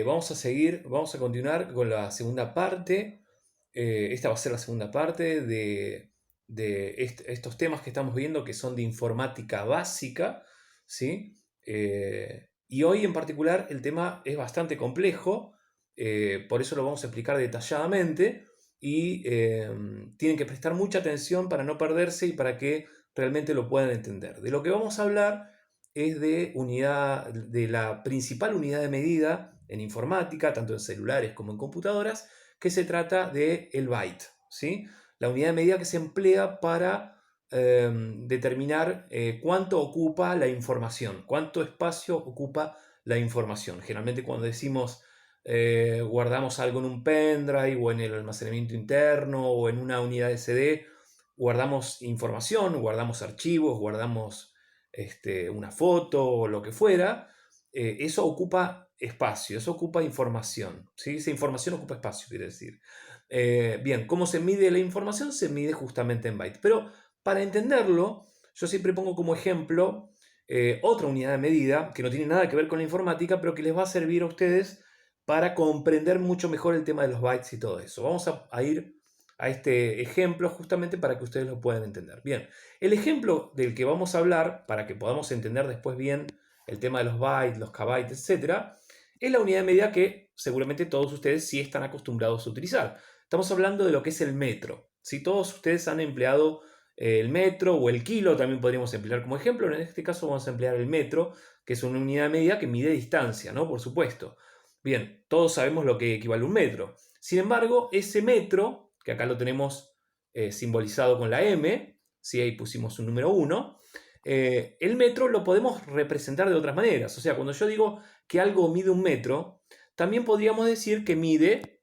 Vamos a continuar con la segunda parte. Esta va a ser la segunda parte de estos temas que estamos viendo que son de informática básica, ¿sí? Y hoy en particular el tema es bastante complejo, por eso lo vamos a explicar detalladamente y tienen que prestar mucha atención para no perderse y para que realmente lo puedan entender. De lo que vamos a hablar es de la principal unidad de medida en informática, tanto en celulares como en computadoras, que se trata del byte, ¿sí? La unidad de medida que se emplea para determinar cuánto ocupa la información, cuánto espacio ocupa la información. Generalmente cuando decimos guardamos algo en un pendrive o en el almacenamiento interno o en una unidad SD, guardamos información, guardamos archivos, guardamos una foto o lo que fuera. Eso ocupa espacio, eso ocupa información, ¿sí? Esa información ocupa espacio, quiere decir. Bien, ¿cómo se mide la información? Se mide justamente en bytes. Pero para entenderlo, yo siempre pongo como ejemplo otra unidad de medida que no tiene nada que ver con la informática, pero que les va a servir a ustedes para comprender mucho mejor el tema de los bytes y todo eso. Vamos a ir a este ejemplo justamente para que ustedes lo puedan entender. Bien, el ejemplo del que vamos a hablar, para que podamos entender después bien el tema de los bytes, los kbytes, etc., es la unidad de medida que seguramente todos ustedes sí están acostumbrados a utilizar. Estamos hablando de lo que es el metro. Si todos ustedes han empleado el metro o el kilo, también podríamos emplear como ejemplo. En este caso vamos a emplear el metro, que es una unidad de medida que mide distancia, ¿no? Por supuesto. Bien, todos sabemos lo que equivale a un metro. Sin embargo, ese metro, que acá lo tenemos simbolizado con la M, si ahí pusimos un número 1, el metro lo podemos representar de otras maneras. O sea, cuando yo digo que algo mide un metro, también podríamos decir que mide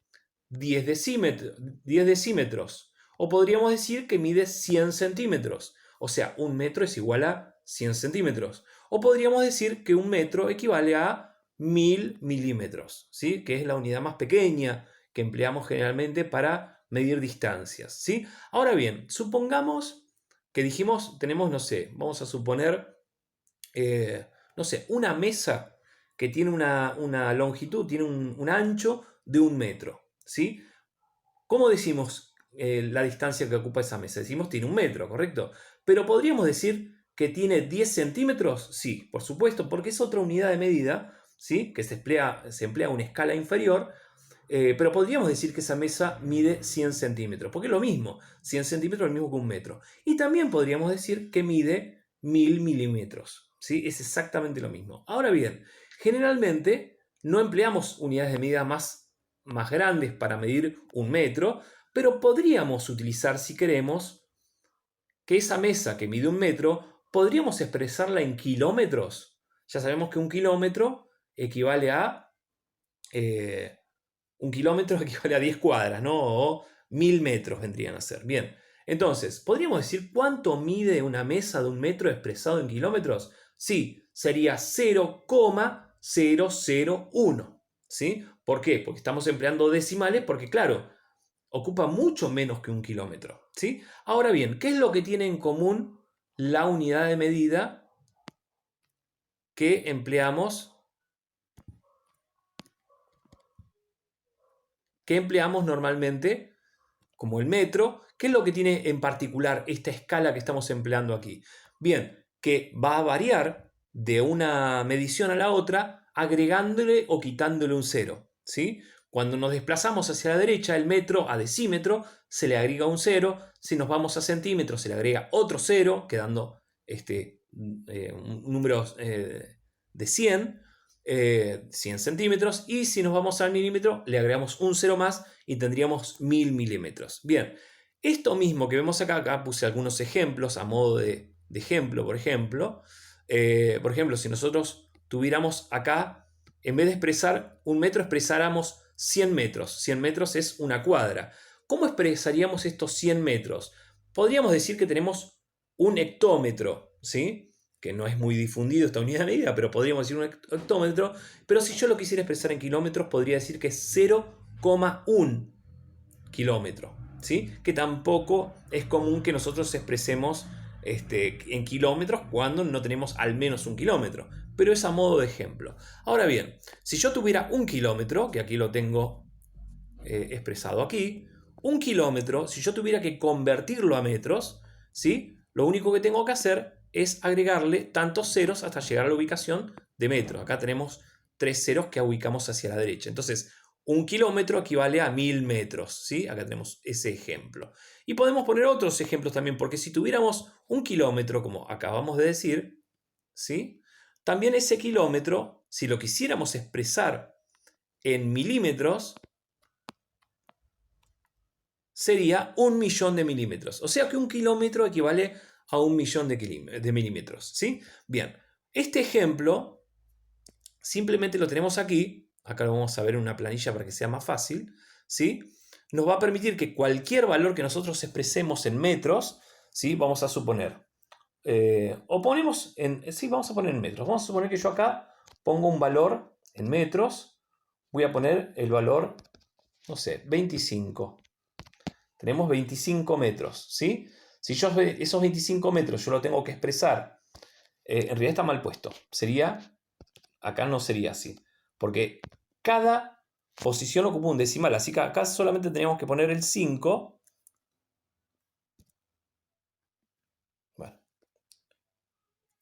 10 decímetros. O podríamos decir que mide 100 centímetros. O sea, un metro es igual a 100 centímetros. O podríamos decir que un metro equivale a 1000 milímetros, ¿sí? Que es la unidad más pequeña que empleamos generalmente para medir distancias, ¿sí? Ahora bien, supongamos que dijimos, tenemos, no sé, vamos a suponer, no sé, una mesa que tiene una longitud, tiene un ancho de un metro, ¿sí? ¿Cómo decimos la distancia que ocupa esa mesa? Decimos tiene un metro, ¿correcto? Pero podríamos decir que tiene 10 centímetros, sí, por supuesto, porque es otra unidad de medida, ¿sí? Que se emplea a una escala inferior, pero podríamos decir que esa mesa mide 100 centímetros, porque es lo mismo, 100 centímetros es lo mismo que un metro. Y también podríamos decir que mide 1000 milímetros, ¿sí? Es exactamente lo mismo. Ahora bien, generalmente no empleamos unidades de medida más grandes para medir un metro, pero podríamos utilizar, si queremos, que esa mesa que mide un metro, podríamos expresarla en kilómetros. Ya sabemos que un kilómetro equivale a eh, un kilómetro equivale a 10 cuadras, ¿no? O 1000 metros vendrían a ser. Bien, entonces, ¿podríamos decir cuánto mide una mesa de un metro expresado en kilómetros? Sí, sería 0,001. ¿Sí? ¿Por qué? Porque estamos empleando decimales, porque claro, ocupa mucho menos que un kilómetro. ¿Sí? Ahora bien, ¿qué es lo que tiene en común la unidad de medida que empleamos normalmente como el metro? ¿Qué es lo que tiene en particular esta escala que estamos empleando aquí? Bien, que va a variar de una medición a la otra agregándole o quitándole un cero, ¿sí? Cuando nos desplazamos hacia la derecha, el metro a decímetro se le agrega un cero. Si nos vamos a centímetros, se le agrega otro cero, quedando un número de 100 centímetros. Y si nos vamos al milímetro, le agregamos un cero más y tendríamos 1000 milímetros. Bien, esto mismo que vemos acá puse algunos ejemplos a modo de ejemplo, por ejemplo. Si nosotros tuviéramos acá, en vez de expresar un metro, expresáramos 100 metros. 100 metros es una cuadra. ¿Cómo expresaríamos estos 100 metros? Podríamos decir que tenemos un hectómetro, ¿sí? Que no es muy difundido esta unidad de medida, pero podríamos decir un hectómetro. Pero si yo lo quisiera expresar en kilómetros, podría decir que es 0,1 kilómetro, ¿sí? Que tampoco es común que nosotros expresemos en kilómetros cuando no tenemos al menos un kilómetro. pero es a modo de ejemplo. Ahora bien, si yo tuviera 1 kilómetro, que aquí lo tengo expresado aquí, 1 kilómetro, si yo tuviera que convertirlo a metros, ¿sí? Lo único que tengo que hacer es agregarle tantos ceros hasta llegar a la ubicación de metro. Acá tenemos 3 ceros que ubicamos hacia la derecha. Entonces, 1 kilómetro equivale a 1000 metros, ¿sí? Acá tenemos ese ejemplo. Y podemos poner otros ejemplos también, porque si tuviéramos 1 kilómetro, como acabamos de decir, ¿sí? También ese kilómetro, si lo quisiéramos expresar en milímetros, sería 1.000.000 de milímetros. O sea que 1 kilómetro equivale a 1.000.000 de milímetros, ¿sí? Bien, este ejemplo simplemente lo tenemos aquí. Acá lo vamos a ver en una planilla para que sea más fácil, ¿sí? Nos va a permitir que cualquier valor que nosotros expresemos en metros, ¿sí? Vamos a suponer, o ponemos en, sí, vamos a poner en metros. Vamos a suponer que yo acá pongo un valor en metros. Voy a poner el valor, no sé, 25. Tenemos 25 metros, ¿sí? Si yo esos 25 metros yo lo tengo que expresar, en realidad está mal puesto. Sería, acá no sería así, porque cada posición ocupa un decimal, así que acá solamente tenemos que poner el 5. Bueno,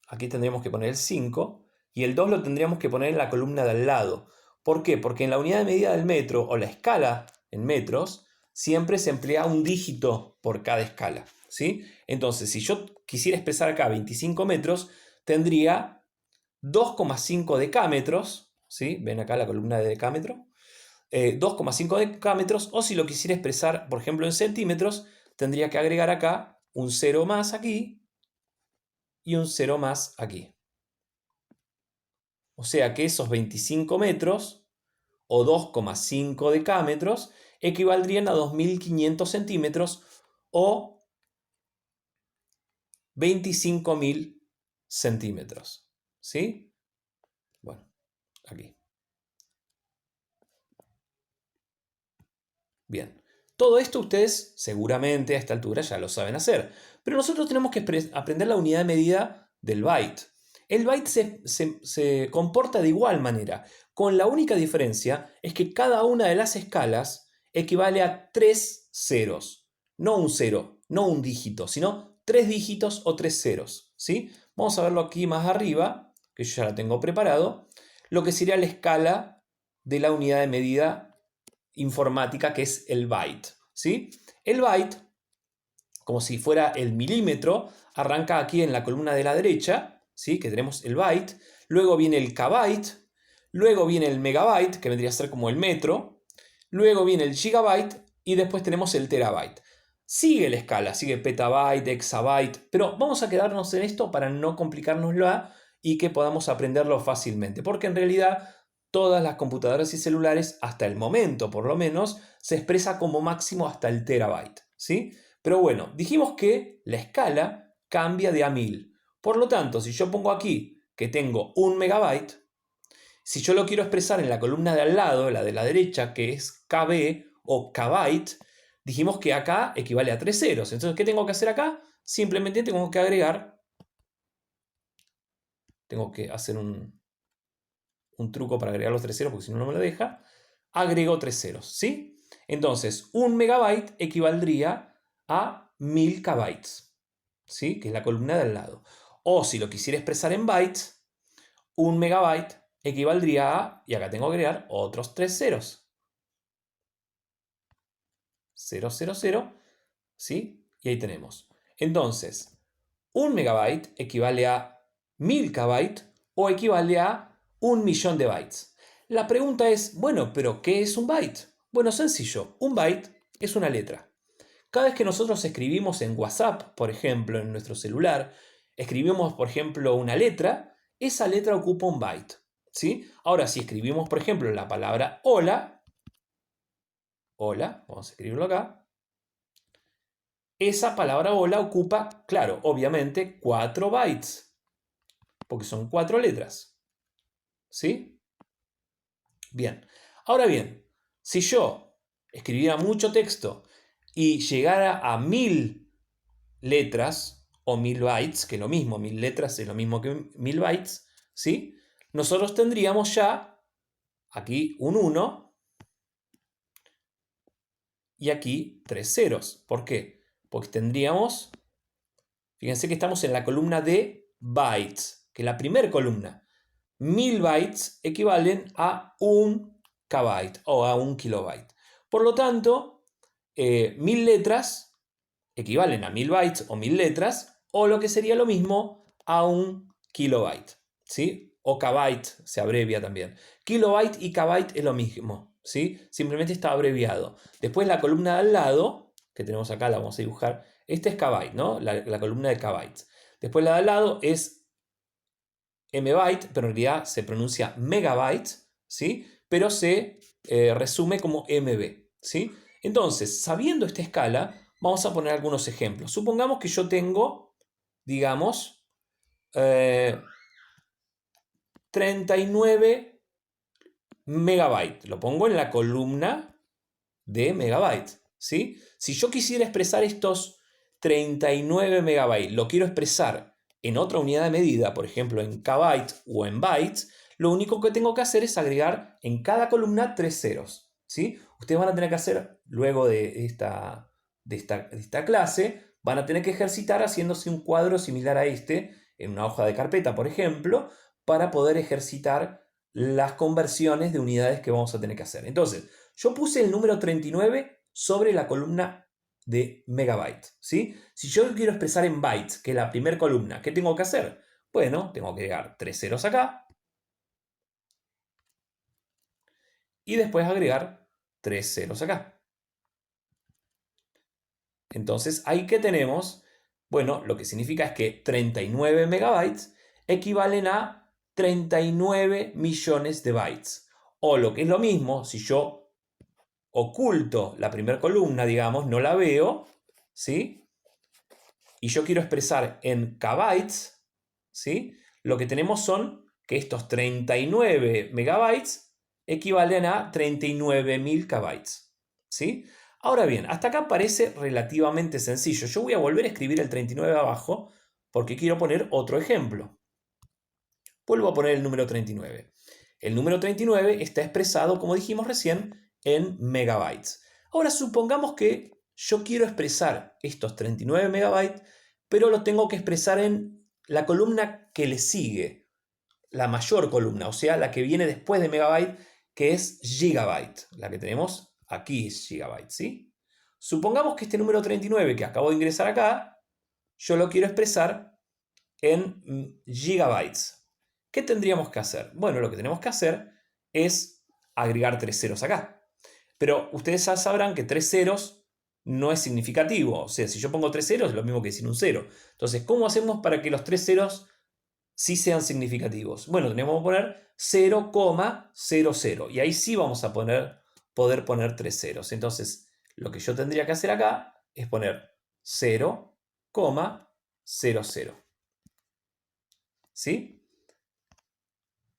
aquí tendríamos que poner el 5 y el 2 lo tendríamos que poner en la columna de al lado. ¿Por qué? Porque en la unidad de medida del metro o la escala en metros siempre se emplea un dígito por cada escala, ¿sí? Entonces, si yo quisiera expresar acá 25 metros, tendría 2,5 decámetros, ¿sí? Ven acá la columna de decámetro. 2,5 decámetros, o si lo quisiera expresar, por ejemplo, en centímetros, tendría que agregar acá un 0 más aquí y un 0 más aquí. O sea que esos 25 metros o 2,5 decámetros equivaldrían a 2.500 centímetros o 25.000 centímetros. ¿Sí? Bueno, aquí. Bien. Todo esto ustedes seguramente a esta altura ya lo saben hacer. Pero nosotros tenemos que aprender la unidad de medida del byte. El byte se comporta de igual manera, con la única diferencia es que cada una de las escalas equivale a 3 ceros. No un cero, no un dígito, sino 3 dígitos o 3 ceros. ¿Sí? Vamos a verlo aquí más arriba, que yo ya lo tengo preparado, lo que sería la escala de la unidad de medida informática, que es el byte, ¿sí? El byte, como si fuera el milímetro, arranca aquí en la columna de la derecha, ¿sí? Que tenemos el byte, luego viene el kbyte, luego viene el megabyte, que vendría a ser como el metro, luego viene el gigabyte y después tenemos el terabyte. Sigue la escala, sigue petabyte, exabyte, pero vamos a quedarnos en esto para no complicárnosla y que podamos aprenderlo fácilmente, porque en realidad todas las computadoras y celulares, hasta el momento por lo menos, se expresa como máximo hasta el terabyte, ¿sí? Pero bueno, dijimos que la escala cambia de a 1000. Por lo tanto, si yo pongo aquí que tengo 1 megabyte, si yo lo quiero expresar en la columna de al lado, la de la derecha, que es KB o kbyte, dijimos que acá equivale a 3 ceros. Entonces, ¿qué tengo que hacer acá? Simplemente tengo que agregar, tengo que hacer un truco para agregar los 3 ceros, porque si no, no me lo deja. Agrego 3 ceros, ¿sí? Entonces, 1 megabyte equivaldría a 1000 kbytes, ¿sí? Que es la columna de al lado. O si lo quisiera expresar en bytes, 1 megabyte equivaldría a, y acá tengo que agregar otros 3 ceros. 0, 0, 0, ¿sí? Y ahí tenemos. Entonces, 1 megabyte equivale a 1000 kbytes o equivale a 1.000.000 de bytes. La pregunta es, bueno, ¿pero qué es un byte? Bueno, sencillo, un byte es una letra. Cada vez que nosotros escribimos en WhatsApp, por ejemplo, en nuestro celular, escribimos, por ejemplo, una letra, esa letra ocupa un byte, ¿sí? Ahora, si escribimos, por ejemplo, la palabra hola, hola, vamos a escribirlo acá, esa palabra hola ocupa, claro, obviamente, 4 bytes, porque son 4 letras, ¿sí? Bien, ahora bien, si yo escribiera mucho texto y llegara a 1000 letras o 1000 bytes, que es lo mismo, 1000 letras es lo mismo que 1000 bytes, ¿sí? nosotros tendríamos ya aquí un 1 y aquí 3 ceros. ¿Por qué? Porque tendríamos, fíjense que estamos en la columna de bytes, que es la primera columna. 1000 bytes equivalen a 1 kbyte o a 1 kilobyte. Por lo tanto, 1000 letras equivalen a 1000 bytes o 1000 letras, o lo que sería lo mismo a 1 kilobyte, ¿sí? O kbyte se abrevia también. Kilobyte y kbyte es lo mismo, ¿sí? Simplemente está abreviado. Después la columna de al lado, que tenemos acá, la vamos a dibujar. Esta es kbyte, ¿no? La columna de kbytes. Después la de al lado es mbyte, pero en realidad se pronuncia megabyte, ¿sí? Pero se resume como mb, ¿sí? Entonces, sabiendo esta escala, vamos a poner algunos ejemplos. Supongamos que yo tengo, digamos, 39 megabytes. Lo pongo en la columna de megabytes, ¿sí? Si yo quisiera expresar estos 39 megabytes, lo quiero expresar en otra unidad de medida, por ejemplo en kbyte o en bytes, lo único que tengo que hacer es agregar en cada columna 3 ceros, ¿sí? Ustedes van a tener que hacer, luego de esta clase, van a tener que ejercitar haciéndose un cuadro similar a este, en una hoja de carpeta, por ejemplo, para poder ejercitar las conversiones de unidades que vamos a tener que hacer. Entonces, yo puse el número 39 sobre la columna de megabyte, ¿sí? Si yo quiero expresar en bytes, que es la primera columna, ¿qué tengo que hacer? Bueno, tengo que agregar 3 ceros acá y después agregar 3 ceros acá. Entonces, ahí que tenemos, bueno, lo que significa es que 39 megabytes equivalen a 39 millones de bytes. O lo que es lo mismo, si yo oculto la primera columna, digamos, no la veo, ¿sí? Y yo quiero expresar en kbytes, ¿sí? Lo que tenemos son que estos 39 megabytes equivalen a 39.000 kbytes, ¿sí? Ahora bien, hasta acá parece relativamente sencillo. Yo voy a volver a escribir el 39 abajo porque quiero poner otro ejemplo. Vuelvo a poner el número 39. El número 39 está expresado, como dijimos recién, en megabytes. Ahora supongamos que yo quiero expresar estos 39 megabytes, pero lo tengo que expresar en la columna que le sigue, la mayor columna, o sea, la que viene después de megabyte, que es gigabyte. La que tenemos aquí es gigabyte, ¿sí? Supongamos que este número 39 que acabo de ingresar acá, yo lo quiero expresar en gigabytes. ¿Qué tendríamos que hacer? Bueno, lo que tenemos que hacer es agregar 3 ceros acá. Pero ustedes ya sabrán que 3 ceros no es significativo. O sea, si yo pongo 3 ceros es lo mismo que decir un 0. Entonces, ¿cómo hacemos para que los 3 ceros sí sean significativos? Bueno, tenemos que poner 0,00. Y ahí sí vamos a poder poner 3 ceros. Entonces, lo que yo tendría que hacer acá es poner 0,00. ¿Sí?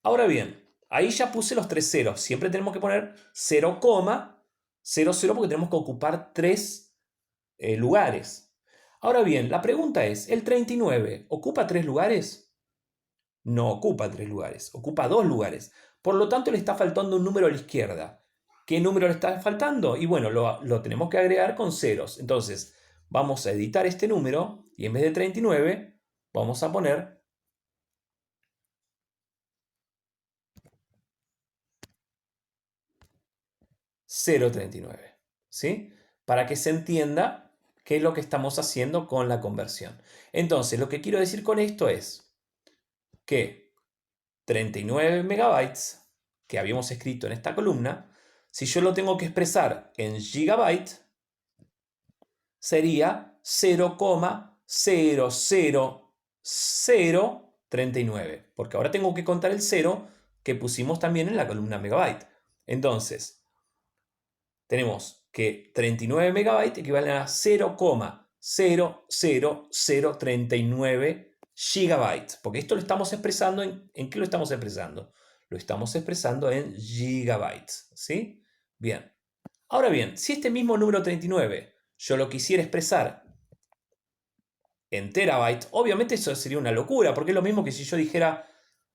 Ahora bien, ahí ya puse los 3 ceros. Siempre tenemos que poner 0,00 porque tenemos que ocupar 3 lugares. Ahora bien, la pregunta es, ¿el 39 ocupa 3 lugares? No ocupa 3 lugares, ocupa 2 lugares. Por lo tanto, le está faltando un número a la izquierda. ¿Qué número le está faltando? Y bueno, lo tenemos que agregar con ceros. Entonces, vamos a editar este número y en vez de 39, vamos a poner 0,39, ¿sí? Para que se entienda qué es lo que estamos haciendo con la conversión. Entonces, lo que quiero decir con esto es que 39 megabytes que habíamos escrito en esta columna, si yo lo tengo que expresar en gigabyte, sería 0,00039, porque ahora tengo que contar el 0 que pusimos también en la columna megabyte. Entonces, tenemos que 39 megabytes equivalen a 0,00039 gigabytes. Porque esto lo estamos expresando ¿en qué lo estamos expresando? Lo estamos expresando en gigabytes, ¿sí? Bien. Ahora bien, si este mismo número 39 yo lo quisiera expresar en terabytes, obviamente eso sería una locura, porque es lo mismo que si yo dijera,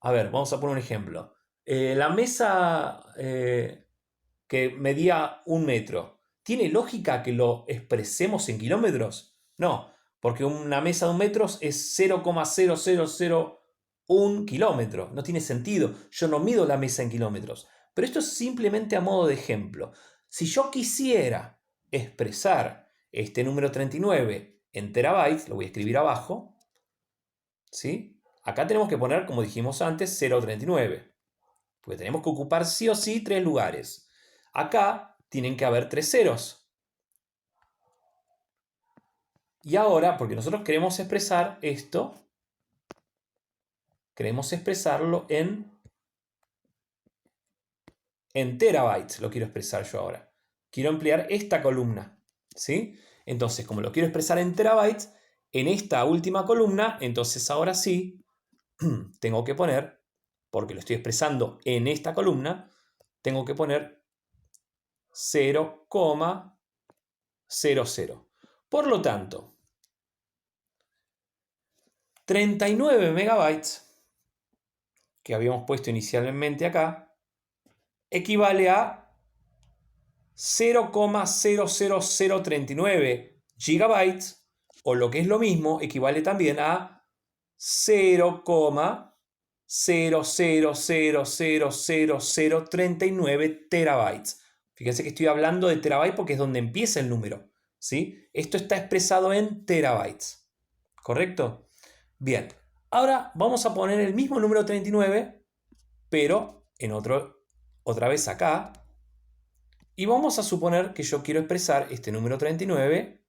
A ver, vamos a poner un ejemplo. La mesa que medía 1 metro, ¿tiene lógica que lo expresemos en kilómetros? No, porque una mesa de 1 metro es 0,0001 kilómetro. No tiene sentido. Yo no mido la mesa en kilómetros. Pero esto es simplemente a modo de ejemplo. Si yo quisiera expresar este número 39 en terabytes, lo voy a escribir abajo, ¿sí? Acá tenemos que poner, como dijimos antes, 0,39, porque tenemos que ocupar sí o sí 3 lugares. Acá tienen que haber 3 ceros. Y ahora, porque nosotros queremos expresar esto, queremos expresarlo en terabytes, lo quiero expresar yo ahora. Quiero emplear esta columna, ¿sí? Entonces, como lo quiero expresar en terabytes, en esta última columna, entonces ahora sí, tengo que poner, porque lo estoy expresando en esta columna, tengo que poner 0,00. Por lo tanto, 39 megabytes, que habíamos puesto inicialmente acá, equivale a 0,00039 gigabytes, o lo que es lo mismo, equivale también a 0,0000039 terabytes. Fíjense que estoy hablando de terabytes porque es donde empieza el número, ¿sí? Esto está expresado en terabytes, ¿correcto? Bien, ahora vamos a poner el mismo número 39, pero en otra vez acá. Y vamos a suponer que yo quiero expresar este número 39.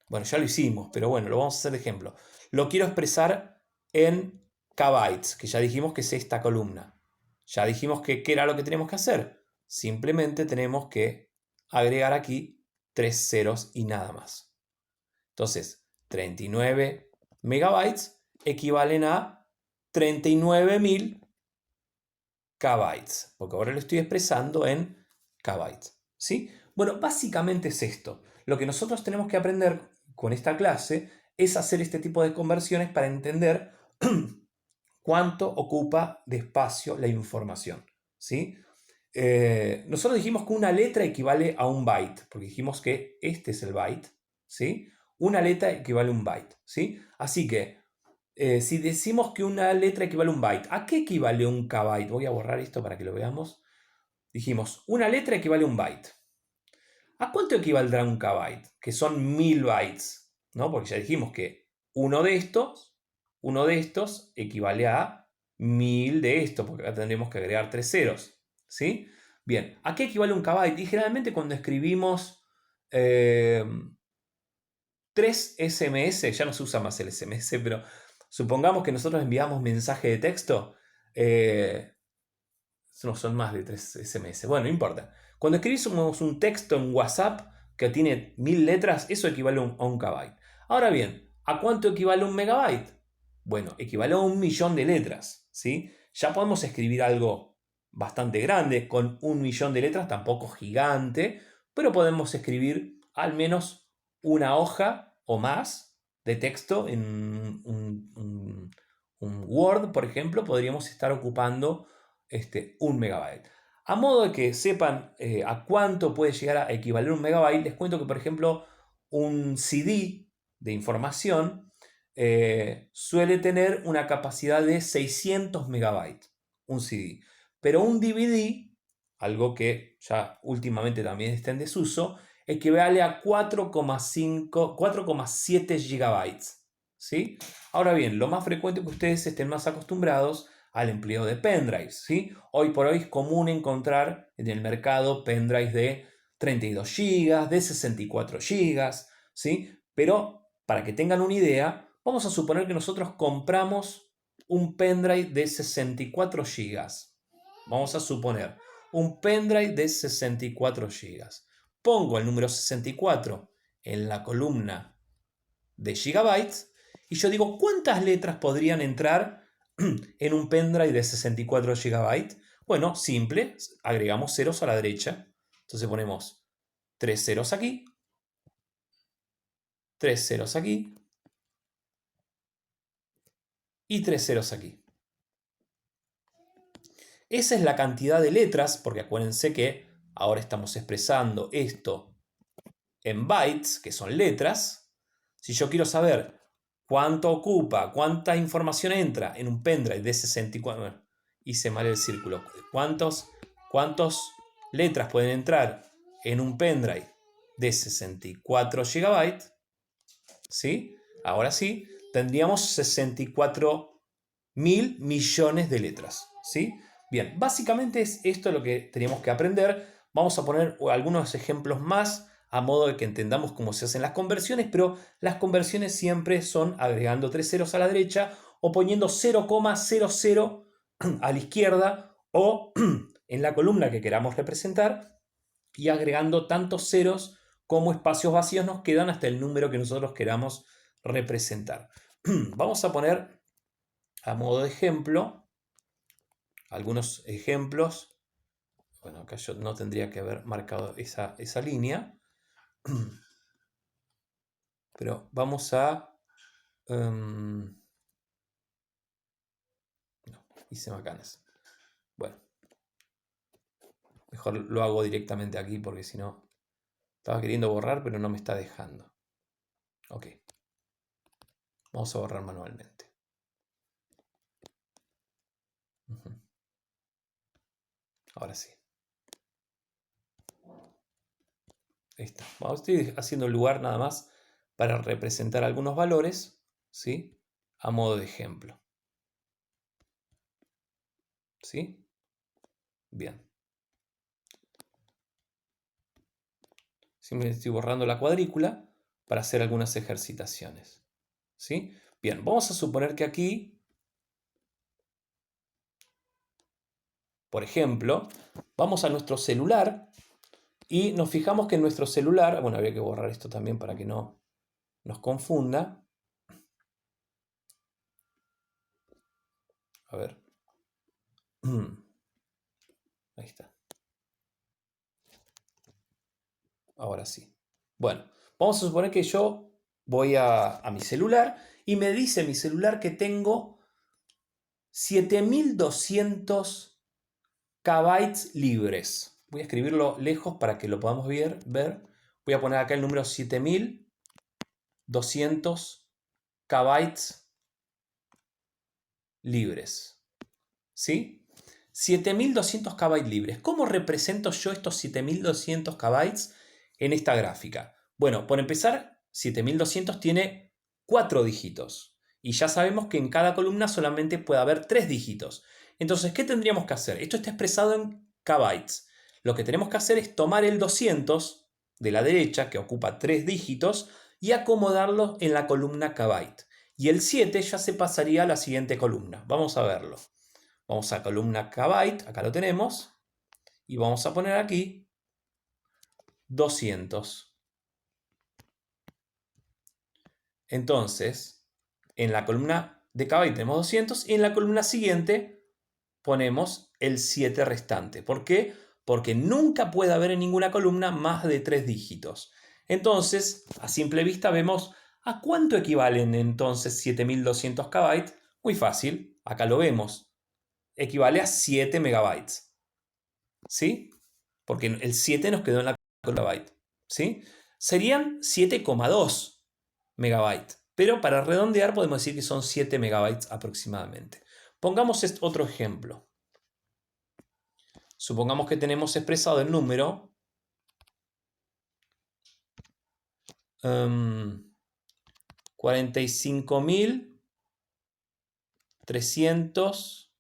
Bueno, ya lo hicimos, pero bueno, lo vamos a hacer de ejemplo. Lo quiero expresar en kbytes, que ya dijimos que es esta columna. Ya dijimos que qué era lo que tenemos que hacer. Simplemente tenemos que agregar aquí 3 ceros y nada más. Entonces, 39 megabytes equivalen a 39.000 kbytes, porque ahora lo estoy expresando en kbytes, ¿sí? Bueno, básicamente es esto. Lo que nosotros tenemos que aprender con esta clase es hacer este tipo de conversiones para entender cuánto ocupa de espacio la información, ¿sí? Nosotros dijimos que una letra equivale a un byte, porque dijimos que este es el byte, ¿sí? Una letra equivale a un byte, ¿sí? Así que si decimos que una letra equivale a un byte, ¿a qué equivale un kbyte? Voy a borrar esto para que lo veamos. Dijimos, una letra equivale a un byte. ¿A cuánto equivaldrá un kbyte? Que son 1000 bytes, ¿no? Porque ya dijimos que uno de estos equivale a 1000 de estos, porque acá tendremos que agregar 3 ceros, ¿sí? Bien, ¿a qué equivale un kbyte? Y generalmente cuando escribimos 3 SMS, ya no se usa más el SMS, pero supongamos que nosotros enviamos mensaje de texto, no son más de 3 SMS, bueno, no importa. Cuando escribimos un texto en WhatsApp que tiene 1000 letras, eso equivale a un kbyte. Ahora bien, ¿a cuánto equivale un megabyte? Bueno, equivale a 1.000.000 de letras, ¿sí? Ya podemos escribir algo bastante grande, con 1.000.000 de letras, tampoco gigante, pero podemos escribir al menos una hoja o más de texto en un Word, por ejemplo, podríamos estar ocupando 1 megabyte. A modo de que sepan a cuánto puede llegar a equivaler 1 megabyte, les cuento que, por ejemplo, un CD de información suele tener una capacidad de 600 megabytes, un CD. Pero un DVD, algo que ya últimamente también está en desuso, equivale a 4,7 gigabytes, ¿sí? Ahora bien, lo más frecuente es que ustedes estén más acostumbrados al empleo de pendrives, ¿sí? Hoy por hoy es común encontrar en el mercado pendrives de 32 GB, de 64 GB, ¿sí? Pero para que tengan una idea, vamos a suponer que nosotros compramos un pendrive de 64 GB. Vamos a suponer un pendrive de 64 GB. Pongo el número 64 en la columna de gigabytes y yo digo, ¿cuántas letras podrían entrar en un pendrive de 64 GB? Bueno, simple, agregamos ceros a la derecha. Entonces ponemos 3 ceros aquí, 3 ceros aquí, y 3 ceros aquí. Esa es la cantidad de letras, porque acuérdense que ahora estamos expresando esto en bytes, que son letras. Si yo quiero saber cuánto ocupa, cuánta información entra en un pendrive de 64, bueno, hice mal el círculo, cuántas letras pueden entrar en un pendrive de 64 GB, ¿sí? Ahora sí, tendríamos 64.000 millones de letras, ¿sí? Bien, básicamente es esto lo que teníamos que aprender. Vamos a poner algunos ejemplos más a modo de que entendamos cómo se hacen las conversiones, pero las conversiones siempre son agregando 3 ceros a la derecha o poniendo 0,00 a la izquierda o en la columna que queramos representar y agregando tantos ceros como espacios vacíos nos quedan hasta el número que nosotros queramos representar. Vamos a poner a modo de ejemplo algunos ejemplos. Bueno, acá yo no tendría que haber marcado esa línea, pero vamos a... no, hice macanas. Bueno, mejor lo hago directamente aquí porque si no... Estaba queriendo borrar, pero no me está dejando. Ok. Vamos a borrar manualmente. Ahora sí. Ahí está. Estoy haciendo el lugar nada más para representar algunos valores, ¿sí? A modo de ejemplo. ¿Sí? Bien. Simplemente estoy borrando la cuadrícula para hacer algunas ejercitaciones. ¿Sí? Bien, vamos a suponer que aquí, por ejemplo, vamos a nuestro celular y nos fijamos que en nuestro celular, bueno, habría que borrar esto también para que no nos confunda. A ver. Ahí está. Ahora sí. Bueno, vamos a suponer que yo voy a mi celular y me dice mi celular que tengo 7200 KB libres. Voy a escribirlo lejos para que lo podamos ver. Voy a poner acá el número 7200 KB libres. ¿Sí? 7200 KB libres. ¿Cómo represento yo estos 7200 KB en esta gráfica? Bueno, por empezar, 7200 tiene 4 dígitos. Y ya sabemos que en cada columna solamente puede haber 3 dígitos. Entonces, ¿qué tendríamos que hacer? Esto está expresado en KB. Lo que tenemos que hacer es tomar el 200 de la derecha, que ocupa 3 dígitos, y acomodarlo en la columna KB. Y el 7 ya se pasaría a la siguiente columna. Vamos a verlo. Vamos a columna KB, acá lo tenemos, y vamos a poner aquí 200. Entonces, en la columna de KB tenemos 200 y en la columna siguiente ponemos el 7 restante. ¿Por qué? Porque nunca puede haber en ninguna columna más de 3 dígitos. Entonces, a simple vista vemos a cuánto equivalen entonces 7200 KB. Muy fácil, acá lo vemos. Equivale a 7 megabytes. ¿Sí? Porque el 7 nos quedó en la columna byte. ¿Sí? Serían 7,2 megabytes. Pero para redondear podemos decir que son 7 megabytes aproximadamente. Pongamos otro ejemplo. Supongamos que tenemos expresado el número 45.300.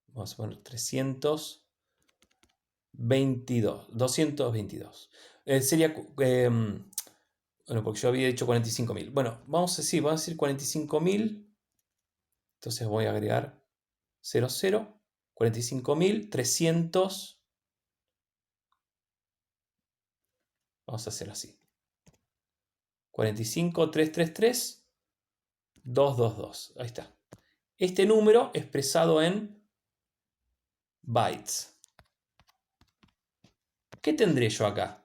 Vamos a poner 222. Sería, bueno, porque yo había dicho 45.000. Bueno, vamos a decir 45.000. Entonces voy a agregar 00. 45.300. Vamos a hacer así. 45.333. 222. Ahí está. Este número expresado en bytes. ¿Qué tendré yo acá?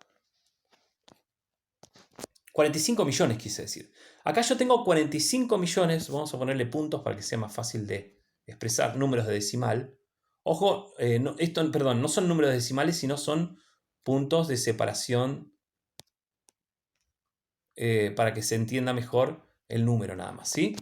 45 millones quise decir. Acá yo tengo 45 millones, vamos a ponerle puntos para que sea más fácil de expresar números de decimal. Ojo, no son números decimales, sino son puntos de separación para que se entienda mejor el número nada más, ¿sí?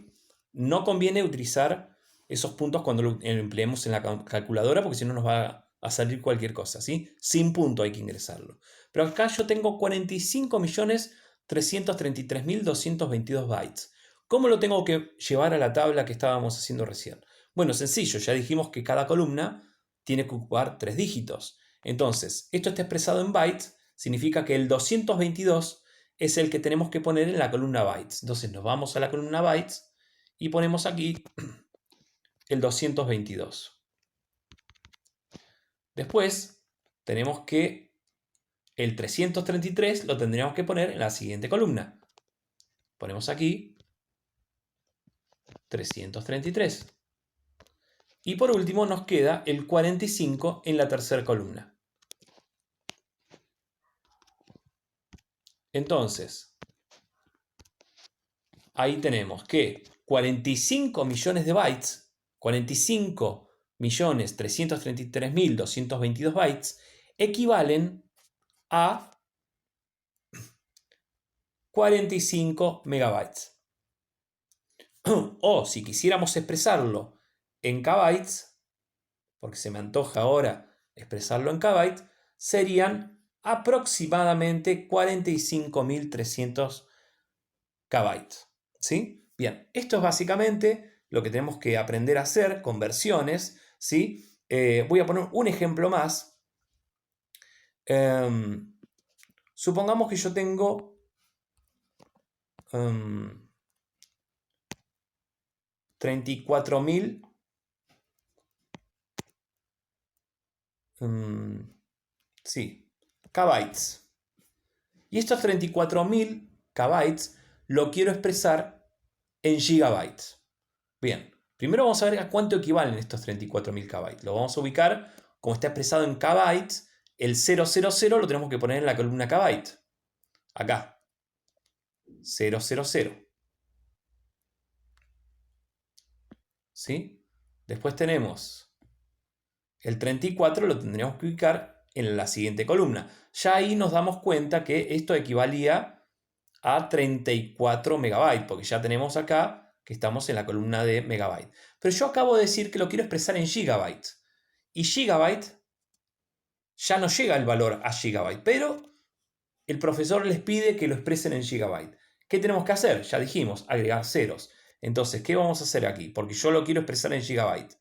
No conviene utilizar esos puntos cuando lo empleemos en la calculadora porque si no nos va a salir cualquier cosa, ¿sí? Sin punto hay que ingresarlo. Pero acá yo tengo 45.333.222 bytes. ¿Cómo lo tengo que llevar a la tabla que estábamos haciendo recién? Bueno, sencillo, ya dijimos que cada columna tiene que ocupar 3 dígitos. Entonces, esto está expresado en bytes, significa que el 222 es el que tenemos que poner en la columna bytes. Entonces nos vamos a la columna bytes y ponemos aquí el 222. Después tenemos que el 333 lo tendríamos que poner en la siguiente columna. Ponemos aquí 333. Y por último nos queda el 45 en la tercera columna. Entonces, ahí tenemos que 45 millones de bytes, 45.333.222 bytes, equivalen a 45 megabytes. O si quisiéramos expresarlo en kbytes, porque se me antoja ahora expresarlo en kbytes, serían aproximadamente 45.300 kbytes. ¿Sí? Bien, esto es básicamente lo que tenemos que aprender a hacer, conversiones, ¿sí? Voy a poner un ejemplo más. Supongamos que yo tengo 34.000 kbytes. Y estos 34.000 kbytes lo quiero expresar en gigabytes. Bien, primero vamos a ver a cuánto equivalen estos 34.000 kbytes. Lo vamos a ubicar, como está expresado en kbytes, el 000 lo tenemos que poner en la columna kbyte. Acá. 000. ¿Sí? Después tenemos el 34, lo tendríamos que ubicar en la siguiente columna. Ya ahí nos damos cuenta que esto equivalía a 34 megabytes, porque ya tenemos acá que estamos en la columna de megabyte. Pero yo acabo de decir que lo quiero expresar en gigabytes. Y gigabyte ya no llega el valor a gigabyte, pero el profesor les pide que lo expresen en gigabyte. ¿Qué tenemos que hacer? Ya dijimos, agregar ceros. Entonces, ¿qué vamos a hacer aquí? Porque yo lo quiero expresar en gigabyte.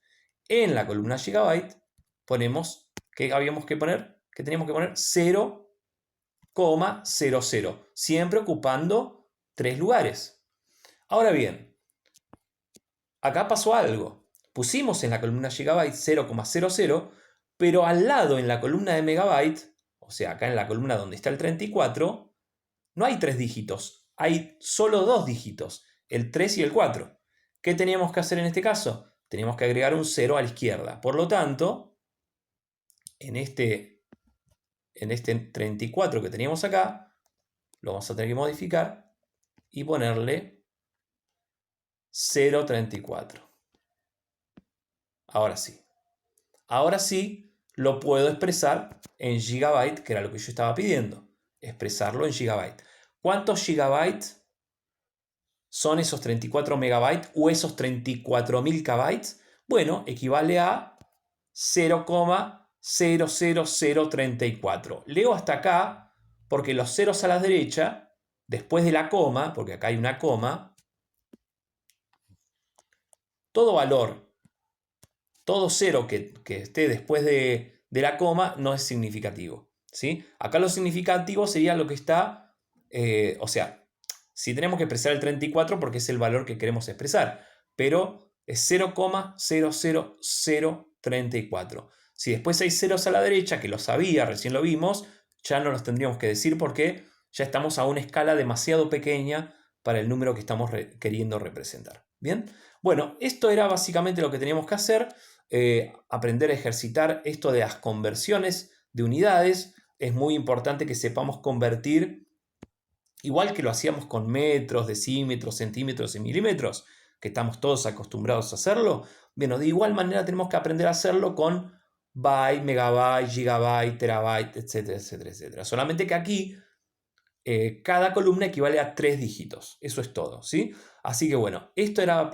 En la columna gigabyte ponemos, ¿qué habíamos que poner? Que teníamos que poner 0,00, siempre ocupando 3 lugares. Ahora bien, acá pasó algo. Pusimos en la columna gigabyte 0,00, pero al lado en la columna de megabyte, o sea, acá en la columna donde está el 34, no hay 3 dígitos, hay solo 2 dígitos, el 3 y el 4. ¿Qué teníamos que hacer en este caso? Teníamos que agregar un 0 a la izquierda. Por lo tanto, en este 34 que teníamos acá, lo vamos a tener que modificar y ponerle 0,34. Ahora sí. Ahora sí lo puedo expresar en gigabyte, que era lo que yo estaba pidiendo. Expresarlo en gigabyte. ¿Cuántos gigabytes son esos 34 megabytes o esos 34.000 kbytes? Bueno, equivale a 0,00034. Leo hasta acá porque los ceros a la derecha, después de la coma, porque acá hay una coma, todo valor, todo cero que esté después de la coma no es significativo, ¿sí? Acá lo significativo sería lo que está, o sea, si tenemos que expresar el 34 porque es el valor que queremos expresar, pero es 0,00034. Si después hay ceros a la derecha, que lo sabía, recién lo vimos, ya no los tendríamos que decir porque ya estamos a una escala demasiado pequeña para el número que estamos queriendo representar. ¿Bien? Bueno, esto era básicamente lo que teníamos que hacer, aprender a ejercitar esto de las conversiones de unidades. Es muy importante que sepamos convertir igual que lo hacíamos con metros, decímetros, centímetros y milímetros, que estamos todos acostumbrados a hacerlo, bueno, de igual manera tenemos que aprender a hacerlo con byte, megabyte, gigabyte, terabyte, etcétera, etcétera, etcétera. Solamente que aquí cada columna equivale a 3 dígitos. Eso es todo, ¿sí? Así que bueno, esto era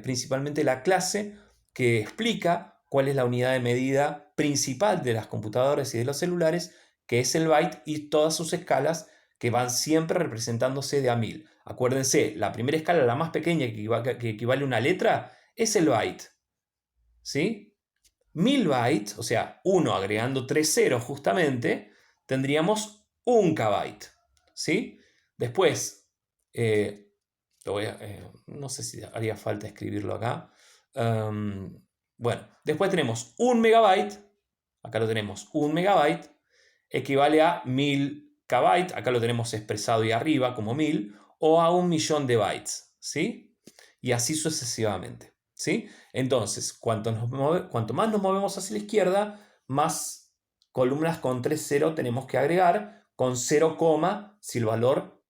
principalmente la clase que explica cuál es la unidad de medida principal de las computadoras y de los celulares, que es el byte y todas sus escalas que van siempre representándose de a 1000. Acuérdense, la primera escala, la más pequeña que equivale a una letra, es el byte, ¿sí? 1000 bytes, o sea, 1 agregando 3 ceros justamente, tendríamos 1 kbyte, ¿sí? Después, no sé si haría falta escribirlo acá. Bueno, después tenemos 1 megabyte, acá lo tenemos, 1 megabyte, equivale a 1000 kbytes, acá lo tenemos expresado ahí arriba como 1000, o a 1.000.000 de bytes, ¿sí? Y así sucesivamente, ¿sí? Entonces, cuanto más nos movemos hacia la izquierda, más columnas con 3 0 tenemos que agregar, con 0, si el valor,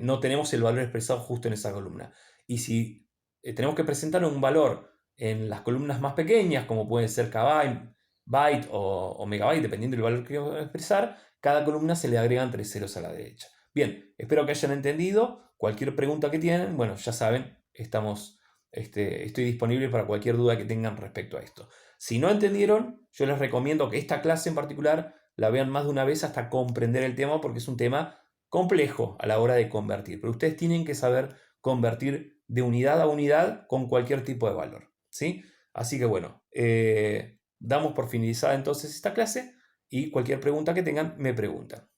no tenemos el valor expresado justo en esa columna. Y si tenemos que presentar un valor en las columnas más pequeñas, como puede ser kbyte, byte o megabyte, dependiendo del valor que vamos a expresar, cada columna se le agregan 3 ceros a la derecha. Bien, espero que hayan entendido. Cualquier pregunta que tienen, bueno, ya saben, estoy disponible para cualquier duda que tengan respecto a esto. Si no entendieron, yo les recomiendo que esta clase en particular la vean más de una vez hasta comprender el tema, porque es un tema complejo a la hora de convertir. Pero ustedes tienen que saber convertir de unidad a unidad con cualquier tipo de valor, ¿sí? Así que bueno, damos por finalizada entonces esta clase y cualquier pregunta que tengan me preguntan.